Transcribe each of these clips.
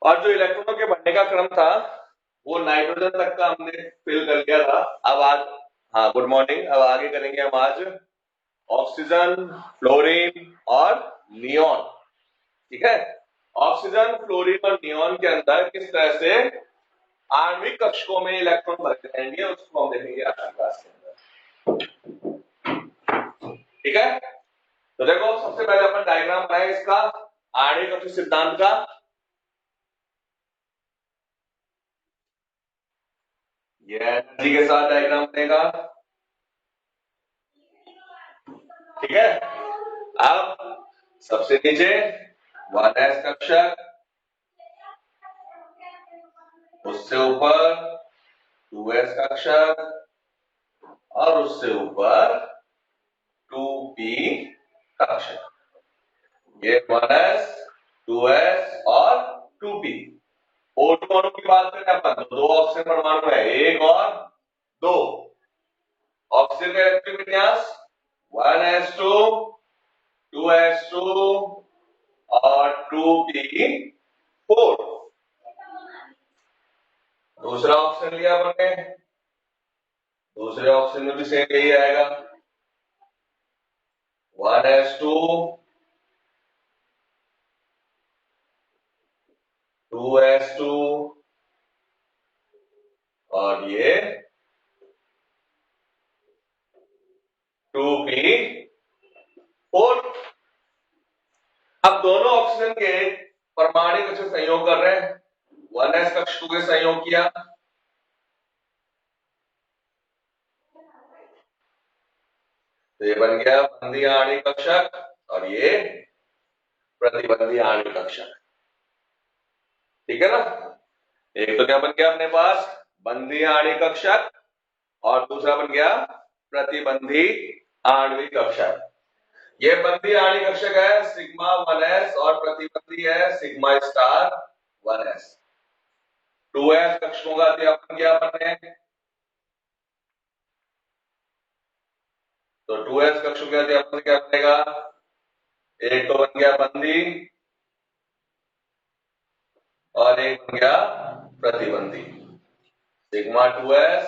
और जो इलेक्ट्रॉनों के बढ़ने का क्रम था वो नाइट्रोजन तक का हमने फिल कर लिया था। अब आज, हाँ गुड मॉर्निंग, अब आगे करेंगे हम आज ऑक्सीजन, फ्लोरीन और नियोन। ठीक है, ऑक्सीजन, फ्लोरीन और नियोन के अंदर किस तरह से आणविक कक्षकों में इलेक्ट्रॉन भरते रहेंगे उसको हम देखेंगे आज की क्लास के अंदर। ठीक है, तो देखो सबसे पहले अपन डायग्राम बनाए इसका आणविक कक्षक सिद्धांत का। ये एनर्जी के साथ डायग्राम बनेगा। ठीक है, अब सबसे नीचे 1s कक्षक, उससे ऊपर 2s कक्षक और उससे ऊपर 2p कक्षक। ये 1s, 2s और 2p। O2 अणु की बात करें अपन तो 2 ऑक्सीजन परमाणु है, 1 और 2। ऑक्सीजन का इलेक्ट्रॉनिक विन्यास 1s2, 2s2 और 2p4। दूसरा ऑप्शन लिया अपन ने, दूसरे ऑप्शन में भी सेम यही आएगा 1s2, 2s2 और ये 2p4। अब दोनों ऑक्सीजन के परमाणु कक्षक संयोग कर रहे हैं, 1s कक्षकों के संयोग किया तो ये बन गया बंधी आणविक कक्षक और ये प्रतिबंधी आणविक कक्षक। ठीक है ना, एक तो क्या बन गया अपने पास बंधी आणविक कक्षक और दूसरा बन गया प्रतिबंधी आणविक कक्षक। ये बंधी आणविक कक्षक है सिग्मा 1s और प्रतिबंधी है सिग्मा स्टार 1s। 2s कक्षकों का अध्यापन किया अपन ने, तो 2s कक्षकों के अध्यापन से क्या बनेगा, एक तो बन गया बंधी और एक बन गया प्रतिबंधी, सिग्मा 2s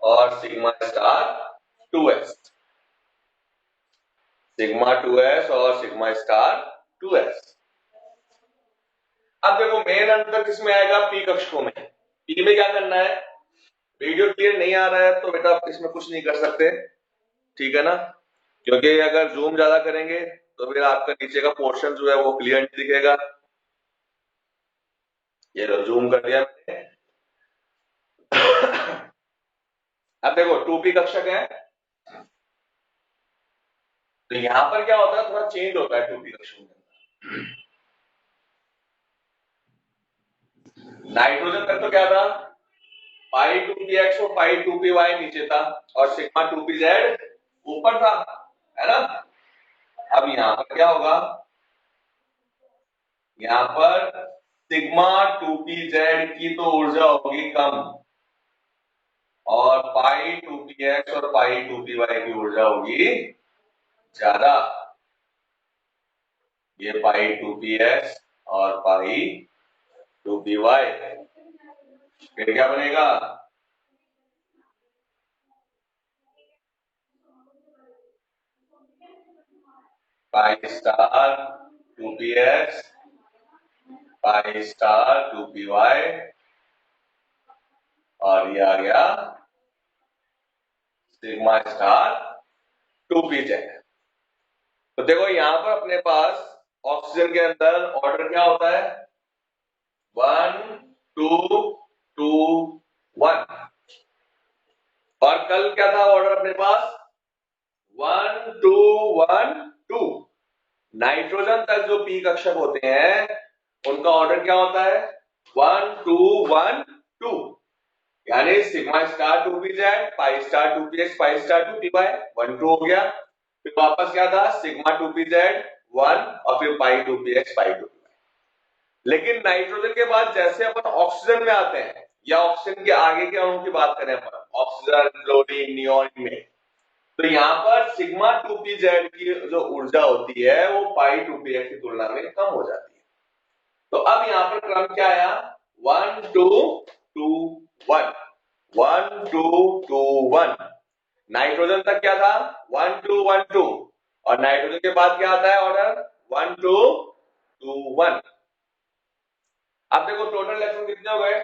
और sigma star 2s। Sigma 2s और सिग्मा स्टार 2s। अब देखो मेन अंतर किसमें आएगा, पी कक्षकों में। पी में क्या करना है, वीडियो क्लियर नहीं आ रहा है तो बेटा आप इसमें कुछ नहीं कर सकते, ठीक है ना, क्योंकि अगर जूम ज्यादा करेंगे तो फिर आपका नीचे का पोर्शन जो है वो क्लियर नहीं दिखेगा। ये लो जूम कर दिया मैंने। अब देखो 2p कक्षक है तो यहां पर क्या होता है, थोड़ा चेंज होता है 2p कक्षकों में। नाइट्रोजन तक तो क्या था, पाई 2px और पाई 2py नीचे था और सिग्मा 2pz ऊपर था, है ना। अब यहां पर क्या होगा, यहां पर सिग्मा 2pz की तो ऊर्जा होगी कम और पाई 2px और पाई 2py की ऊर्जा होगी ज्यादा। ये पाई 2px और पाई 2py, फिर क्या बनेगा, pi star 2px pi star 2py और ये आ गया सिग्मा स्टार 2pz। तो देखो यहां पर अपने पास ऑक्सीजन के अंदर ऑर्डर क्या होता है, 1 2 2 1। और कल क्या था ऑर्डर अपने पास, 1 2 1 2। नाइट्रोजन तक जो पी कक्षक होते हैं उनका ऑर्डर क्या होता है, 1 2 1 2। यानी sigma star 2pz pi star 2px pi star 2py 1 2 हो गया। फिर वापस क्या था, सिग्मा 2pz 1 और फिर पाई 2px पाई 2py। लेकिन नाइट्रोजन के बाद जैसे अपन ऑक्सीजन में आते हैं या ऑक्सीजन के आगे के अणु की बात करें अपन, ऑक्सीजन, क्लोरीन, नियोन में, तो यहां पर सिग्मा 2pz की जो ऊर्जा होती है वो पाई 2px की तुलना में कम हो जाती है। तो अब मतलब यहाँ पर क्रम क्या आया, 1 2 2 1, 1 2 2 1। नाइट्रोजन तक क्या था, 1 2 1 2, और नाइट्रोजन के बाद क्या आता है ऑर्डर, 1 2 2 1। अब देखो टोटल इलेक्ट्रॉन कितने हो गए,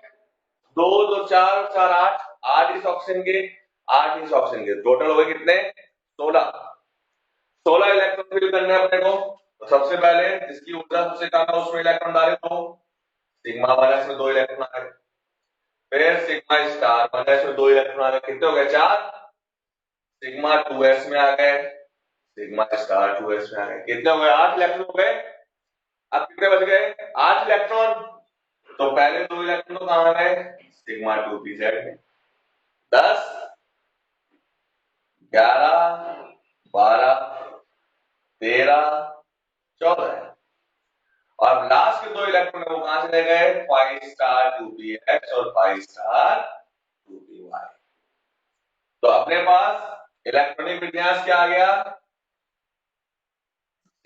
2 2 4 4 8, 8 इस ऑक्सीजन के, 8 इस ऑक्सीजन के, टोटल हो गए कितने, 16। 16 इलेक्ट्रॉन फिल करने हैं अपने को। तो सबसे पहले जिसकी ऊर्जा सबसे कम है उसमें इलेक्ट्रॉन डाले, तो सिग्मा माइनस में 2 इलेक्ट्रॉन आ गए, फिर सिग्मा स्टार माइनस में 2 इलेक्ट्रॉन आ गए, कितने हो गए, 4। सिग्मा 2s में आ गए, सिग्मा स्टार 2s में आ गए, कितने हो गए, 8 इलेक्ट्रॉन हो गए। अब कितने बच गए, 8 इलेक्ट्रॉन। तो पहले 2 इलेक्ट्रॉन तो कहां गए, सिग्मा 2pz में, 10 11 12 13 14, और लास्ट के 2 इलेक्ट्रॉन वो कहां चले गए, 5 स्टार 2px और 5 स्टार 2py। तो अपने पास इलेक्ट्रॉनिक विन्यास क्या आ गया,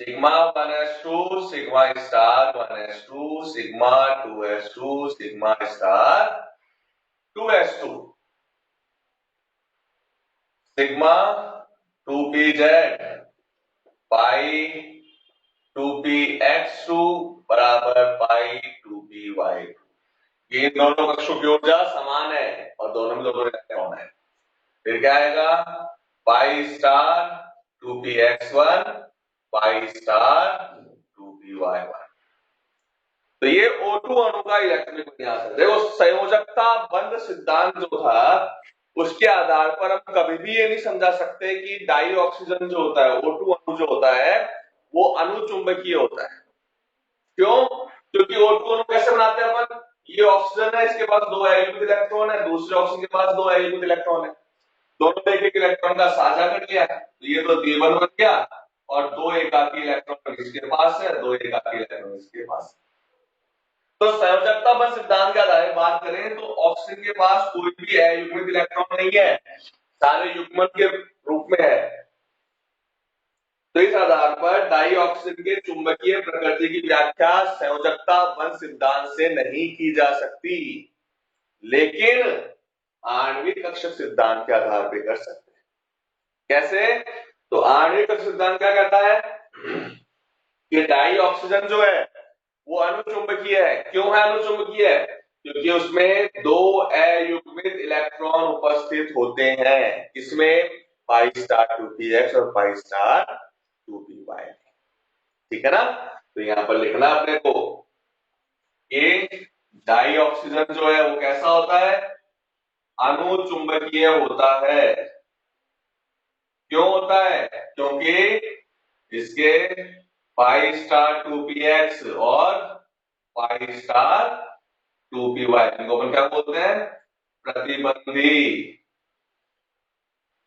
sigma 1s2 sigma star 1s2 sigma 2s2 sigma star 2s2 sigma 2pz पाई 2px2 बराबर पाई 2py। ये दोनों कक्षों की ऊर्जा समान है और दोनों में दोनों इलेक्ट्रॉन है। फिर क्या आएगा, pi star 2px1 pi star 2py1। तो ये O2 अणु का इलेक्ट्रॉनिक विन्यास है। देखो संयोजकता बंध सिद्धांत जो था उसके आधार पर हम कभी भी ये नहीं समझा सकते कि डाई ऑक्सीजन जो होता है, O2 अणु जो होता है वो अनुचुंबकीय होता है। क्यों, क्योंकि O2 अणु कैसे बनाते हैं अपन, ये ऑक्सीजन है, इसके पास 2 एयुग्मित इलेक्ट्रॉन है, दूसरे ऑक्सीजन के पास 2 एयुग्मित इलेक्ट्रॉन है, दोनों एक एक इलेक्ट्रॉन का साझा कर लिया है, तो ये तो द्विबंध बन गया, और 2 एकाकी इलेक्ट्रॉन इसके पास है, 2 एकाकी इलेक्ट्रॉन इसके पास है। तो संयोजकता बंध सिद्धांत के आधार बात करें तो ऑक्सीजन के पास कोई भी अयुग्मित इलेक्ट्रॉन नहीं है, सारे युग्मन के रूप में है। तो इस आधार पर डाई ऑक्सीजन के चुंबकीय प्रकृति की व्याख्या संयोजकता बंध सिद्धांत से नहीं की जा सकती, लेकिन आणविक कक्षक सिद्धांत के आधार पर कर सकते हैं। कैसे, तो आणविक कक्षक सिद्धांत क्या कहता है कि डाई ऑक्सीजन जो है वो अनुचुंबकीय है। क्यों है अनुचुंबकीय है, क्योंकि उसमें 2 अयुग्मित इलेक्ट्रॉन उपस्थित होते हैं, इसमें पाई स्टार 2px और पाई स्टार 2py। ठीक है ना, तो यहां पर लिखना अपने को कि डाई ऑक्सीजन जो है वो कैसा होता है, अनुचुंबकीय होता है। क्यों होता है, क्योंकि इसके पाई स्टार 2px और पाई स्टार 2py, इनको अपन क्या बोलते हैं, प्रतिबंधी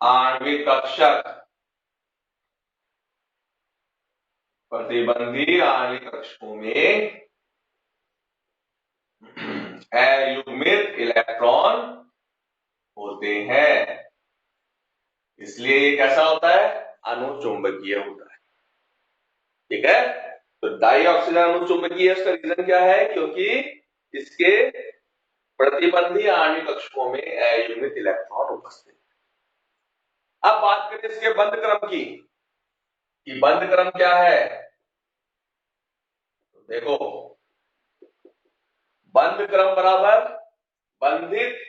आणविक कक्षक। प्रतिबंधी आणविक कक्षकों में अयुग्मित इलेक्ट्रॉन होते हैं, इसलिए ये कैसा होता है, अनुचुंबकीय होता है। ठीक है, तो डाई ऑक्सीजन अनुचुंबकीय, इसका रीजन क्या है, क्योंकि इसके प्रतिबंधी आणविक कक्षकों में अयुग्मित इलेक्ट्रॉन उपस्थित। अब बात करें इसके बंध क्रम की, कि बंध क्रम क्या है। तो देखो बंध क्रम बराबर बंधित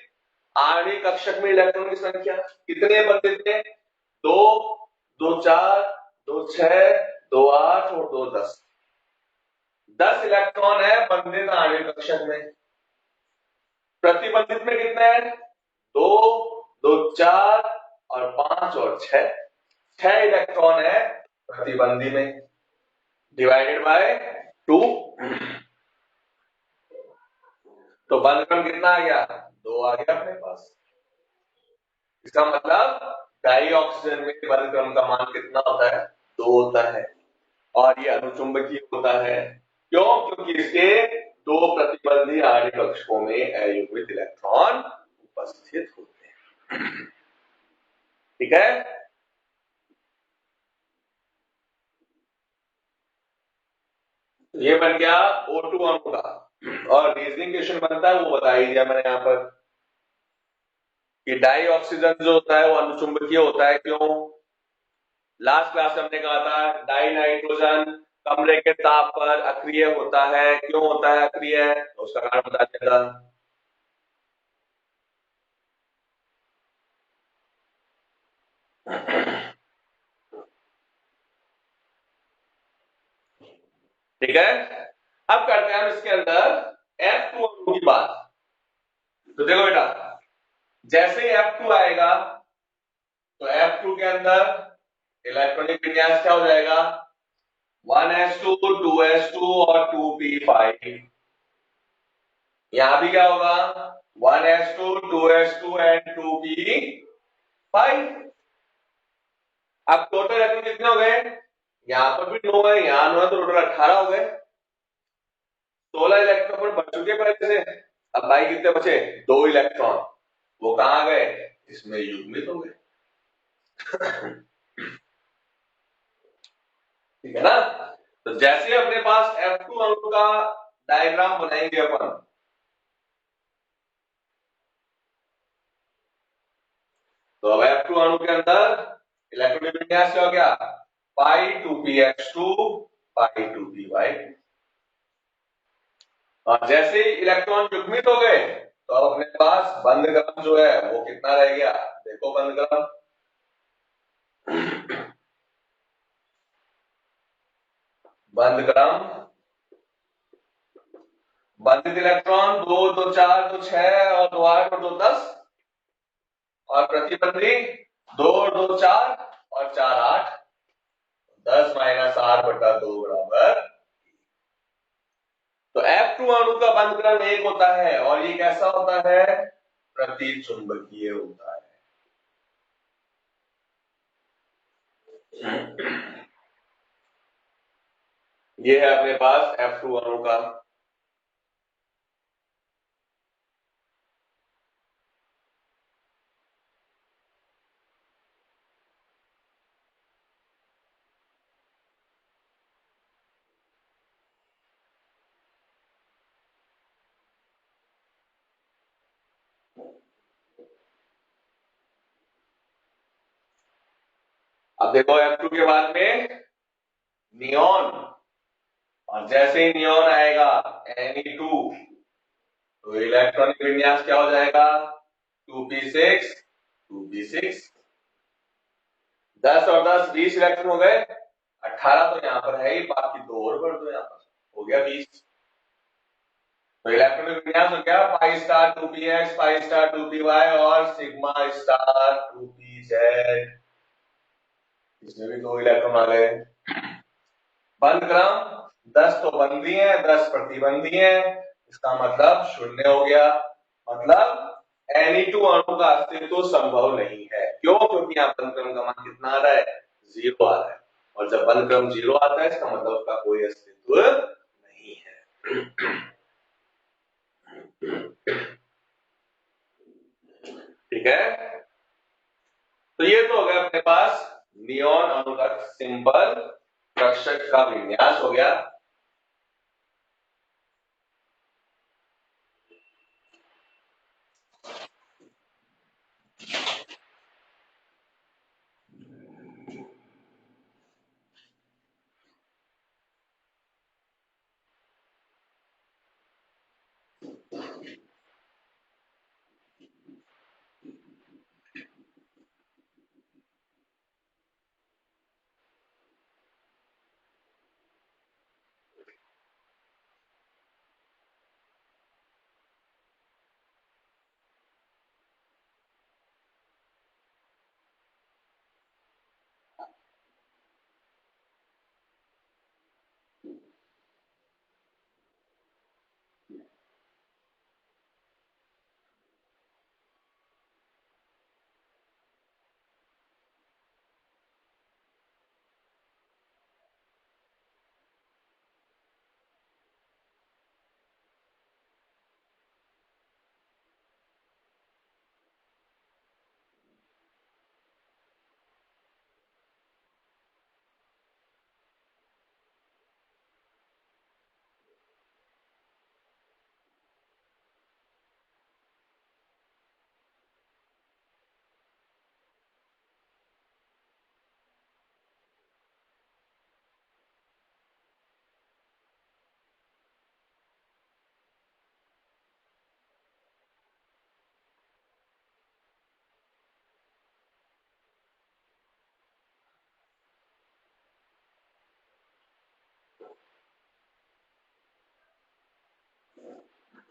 आणविक कक्षक में इलेक्ट्रॉन की संख्या, कितने बंधित थे, 2 2 4 2 6 2 8 और 2 10। 10 इलेक्ट्रॉन है बंधित आणविक कक्षक में। प्रतिबंधित में कितने हैं, 2 2 4 और 5 और 6, 6 इलेक्ट्रॉन है प्रतिबंधी में, डिवाइडेड बाय 2। तो बंध क्रम कितना आ गया, 2 आ गया अपने पास। इसका मतलब डाई ऑक्सीजन में बंध क्रम का मान कितना होता है, 2 होता है, और ये अनुचुंबकीय होता है। क्यों, क्योंकि इसके 2 प्रतिबंधी आणविक कक्षकों में अयुग्मित इलेक्ट्रॉन उपस्थित होते हैं। ठीक है, ये बन गया O2 अणु का। और रीजनिंग क्वेश्चन बनता है वो बता ही दिया मैंने यहाँ पर कि डाई ऑक्सीजन जो होता है वो अनुचुंबकीय होता है। क्यों? लास्ट क्लास में हमने कहा था डाई नाइट्रोजन कमरे के ताप पर अक्रिय होता है। क्यों होता है अक्रिय? तो उसका कारण बता दिया था। ठीक है, अब करते हैं हम इसके अंदर F2 अणु की बात। तो देखो बेटा, जैसे ही F2 आएगा तो F2 के अंदर इलेक्ट्रॉनिक विन्यास क्या हो जाएगा? 1s2 2s2 और 2p5। यहां भी क्या होगा? 1s2 2s2 and 2p5। अब टोटल इलेक्ट्रॉन कितने हो गए? यहां पर भी 9 है, यहां 9 है, तो टोटल 18 हो गए। 16 इलेक्ट्रॉन पर बच चुके पहले से। अब भाई कितने बचे? 2 इलेक्ट्रॉन। वो कहां गए? इसमें युग्मित हो गए। ठीक है ना? तो जैसे अपने पास F2 अणु का डायग्राम बनाएंगे अपन, तो अब F2 अणु के अंदर इलेक्ट्रॉनिक विन्यास क्या हो गया? पाई 2px2 पाई 2py। और जैसे ही इलेक्ट्रॉन युग्मित हो गए तो अब अपने पास बंध क्रम जो है वो कितना रह गया? देखो बंध क्रम, बंध क्रम बंधित इलेक्ट्रॉन 2 2 4 2 6 और 2 8 और 2 10, और प्रतिबंधी 2 2 4 और 4 8। 10 माइनस 8 बटा 2 बराबर। तो F2 अणु का बंध क्रम 1 होता है और ये कैसा होता है? प्रतिचुंबकीय होता है। ये है अपने पास F2 अणु का। अब देखो F2 के बाद में नियोन, और जैसे ही नियोन आएगा Ne2 तो इलेक्ट्रॉनिक विन्यास क्या हो जाएगा? 2p6 2p6। 10 और 10 20 इलेक्ट्रॉन हो गए। 18 तो यहाँ पर है ही, बाकी 2 और भर दो, यहाँ पर हो गया 20। तो इलेक्ट्रॉनिक विन्यास हो गया pi star 2px pi star 2py और सिग्मा स्टार 2pz। इसमें भी 2 इलेक्ट्रॉन आ गए। बंध क्रम 10 तो बंधी है, 10 प्रतिबंधी है, इसका मतलब 0 हो गया। मतलब Ni2 अणु का अस्तित्व संभव नहीं है। क्यों? क्योंकि यहाँ बंध क्रम का मान कितना आ रहा है? 0 आ रहा है, और जब बंध क्रम 0 आता है इसका मतलब उसका कोई अस्तित्व नहीं है। ठीक है, तो ये तो हो गया अपने पास नियोन अणु का सिंपल कक्षक का विन्यास हो गया।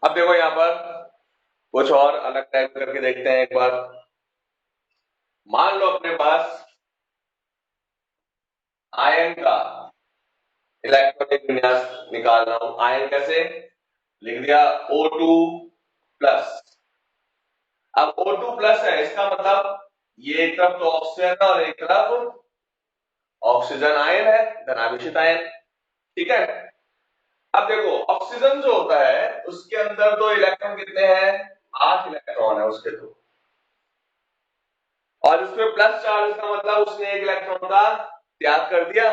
अब देखो यहां पर कुछ और अलग टाइप करके देखते हैं एक बार। मान लो अपने पास आयन का इलेक्ट्रॉनिक विन्यास निकालना हो। आयन कैसे लिख दिया, O2 प्लस। अब O2 प्लस है, इसका मतलब ये एक तरफ तो ऑक्सीजन है और एक तरफ ऑक्सीजन आयन है, धनावेशित आयन। ठीक है। अब देखो ऑक्सीजन जो होता है उसके अंदर तो इलेक्ट्रॉन कितने हैं, 8 इलेक्ट्रॉन है उसके तो, और उसमें प्लस चार्ज का मतलब उसने एक इलेक्ट्रॉन का त्याग कर दिया,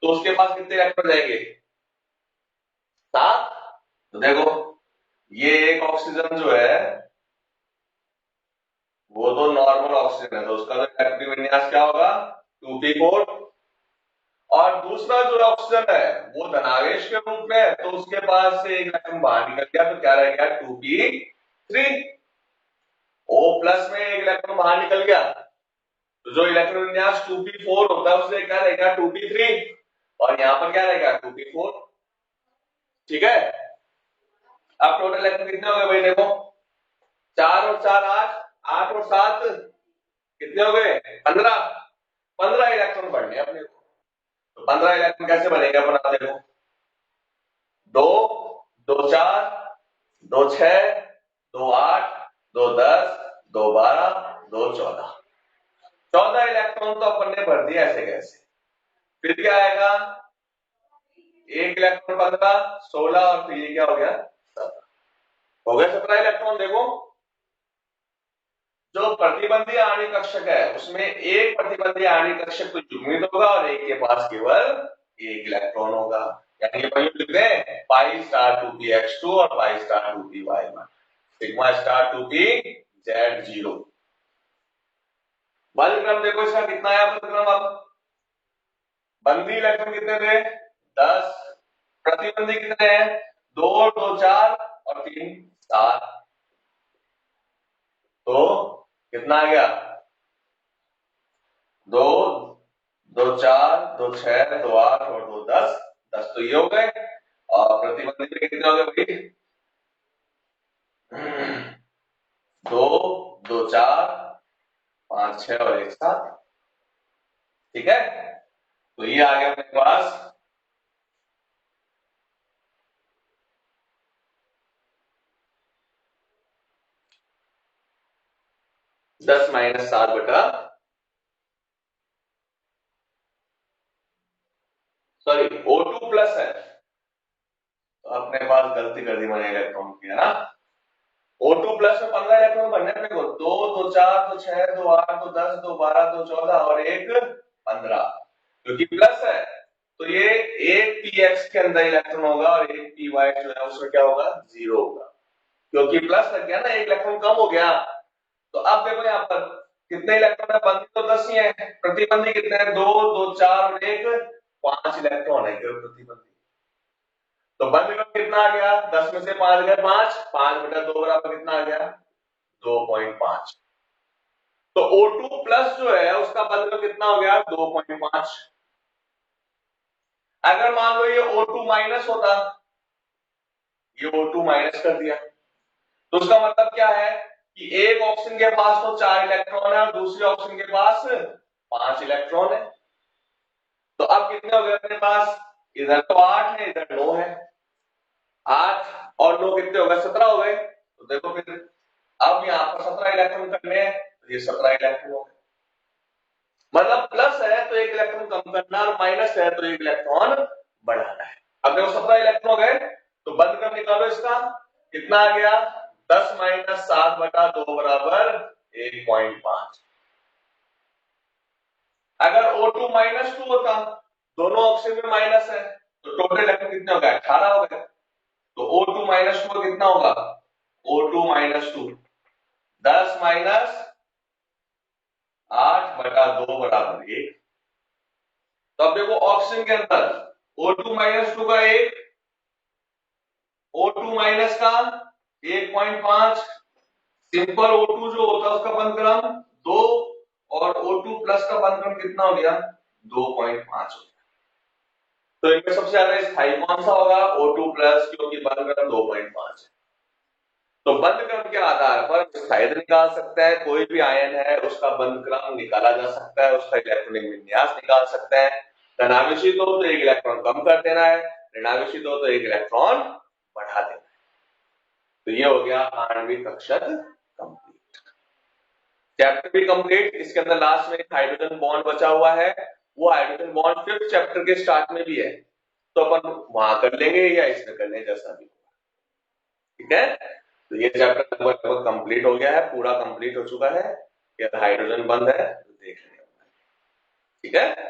तो उसके पास कितने इलेक्ट्रॉन जाएंगे, 7। तो देखो ये एक ऑक्सीजन जो है वो तो नॉर्मल ऑक्सीजन है, तो उसका तो इलेक्ट्रिक विन्यास क्या होगा, 2p4। और दूसरा जो ऑक्सीजन है वो धनावेश के रूप में है, तो उसके पास से एक इलेक्ट्रॉन बाहर निकल गया, तो क्या रह गया, 2p3। O प्लस में एक इलेक्ट्रॉन बाहर निकल गया, तो जो इलेक्ट्रॉन विन्यास 2p4 होता है उससे क्या रहेगा, 2p3, और यहां पर क्या रहेगा, 2p4। ठीक है। अब टोटल इलेक्ट्रॉन कितने हो गए भाई, देखो 4 और 4 8, 8 और 7 कितने हो गए, 15। 15 इलेक्ट्रॉन बढ़ने अपने को। तो 15 इलेक्ट्रॉन कैसे बनेंगे अपना, देखो 2 2 4 2 6 2 8 2 10 2 12 2 14, 14 इलेक्ट्रॉन तो अपन ने भर दिया ऐसे कैसे। फिर क्या आएगा, एक इलेक्ट्रॉन 15 16, और फिर ये क्या हो गया, 17। हो गए 17 इलेक्ट्रॉन। देखो जो प्रतिबंधी आणविक कक्षक है उसमें एक प्रतिबंधी आणविक कक्षक तो युग्मित होगा और एक के पास केवल एक इलेक्ट्रॉन होगा। यानी अपन लिख दें पाई स्टार 2px2 और pi star 2py1, sigma star 2pz0। बल क्रम देखो इसका कितना है बल क्रम, अब बंदी इलेक्ट्रॉन कितने थे, 10। प्रतिबंधी कितने हैं, 2 2 4 और 3 7। तो कितना आ गया, 2 2 4 2 6 2 8 और 2 10, 10 तो ये हो गए। और प्रतिबंधी के कितने हो गए भाई, 2 2 4 5 6 और 1 7। ठीक है। तो ये आ गया अपने पास 10 - 7 बटा, सॉरी O2 प्लस है, तो अपने पास गलती कर दी मैंने इलेक्ट्रॉन की, है ना। O2 प्लस में 15 इलेक्ट्रॉन बनने पे, 2 2 4 2 6 2 8 2 10 2 12 2 14 और एक 15, क्योंकि प्लस है तो ये एक px के अंदर इलेक्ट्रॉन होगा और एक py जो है उसमें क्या होगा, 0 होगा, क्योंकि प्लस लग गया ना, एक इलेक्ट्रॉन कम हो गया। तो अब देखो यहाँ पर कितने इलेक्ट्रॉन है, बंदी तो 10 ही है, प्रतिबंधी कितने हैं, 2 2 4 और एक 5 इलेक्ट्रॉन है केवल प्रतिबंधी। तो बंद क्रम कितना आ गया, 10 में से 5 गए 5, 5 बटा 2 बराबर कितना आ गया, 2.5। तो O2 प्लस जो है उसका बंद क्रम कितना हो गया, 2.5। अगर मान लो ये O2 माइनस होता, ये O2 माइनस कर दिया, तो उसका मतलब क्या है कि एक ऑक्सीजन के पास तो 4 इलेक्ट्रॉन है और दूसरे ऑक्सीजन के पास 5 इलेक्ट्रॉन है। तो अब कितने हो गए अपने पास, इधर तो 8 है इधर 9 है, 8 और 9 कितने हो गए, 17 हो गए। तो देखो फिर अब यहाँ पर 17 इलेक्ट्रॉन करने हैं, तो ये 17 इलेक्ट्रॉन हो गए। मतलब प्लस है तो एक इलेक्ट्रॉन कम करना और माइनस है तो एक इलेक्ट्रॉन बढ़ाना है। अब देखो 17 इलेक्ट्रॉन हो गए, तो बंद कर निकालो इसका, कितना आ गया, 10 - 7 बटा 2 बराबर 1.5। अगर O2 -2 होता, दोनों ऑक्सीजन में माइनस है, तो टोटल इलेक्ट्रॉन कितने हो गए, 18 हो गए। तो O2 -2 कितना होगा, O2 -2 10 - 8 बटा 2 बराबर 1। तो अब देखो ऑक्सीजन के अंदर O2 -2 का 1, O2 माइनस का 1.5, सिंपल O2 जो होता है उसका बंधक्रम 2, और O2 प्लस का बंधक्रम कितना हो गया, 2.5 हो गया। तो इनमें सबसे ज्यादा स्थायी कौन सा होगा, O2 प्लस, क्योंकि बंधक्रम 2.5 है। तो बंध क्रम के आधार पर स्थायित्व निकाल सकता है, कोई भी आयन है उसका बंध क्रम निकाला जा सकता है, उसका इलेक्ट्रॉनिक विन्यास निकाल सकता है। धनावेशित हो तो एक इलेक्ट्रॉन कम कर देना है, ऋणावेशित हो तो एक इलेक्ट्रॉन बढ़ा देना है। तो ये हो गया आणविक कक्षक कंप्लीट। चैप्टर भी कंप्लीट। इसके अंदर लास्ट में एक हाइड्रोजन बॉन्ड बचा हुआ है, वो हाइड्रोजन बॉन्ड 5th चैप्टर के स्टार्ट में भी है, तो अपन वहां कर लेंगे या इसमें कर लेंगे जैसा भी होगा, ठीक है। तो ये चैप्टर लगभग कंप्लीट हो गया है, पूरा कंप्लीट हो चुका है। ये हाइड्रोजन बंद है, तो देख लेंगे, ठीक है।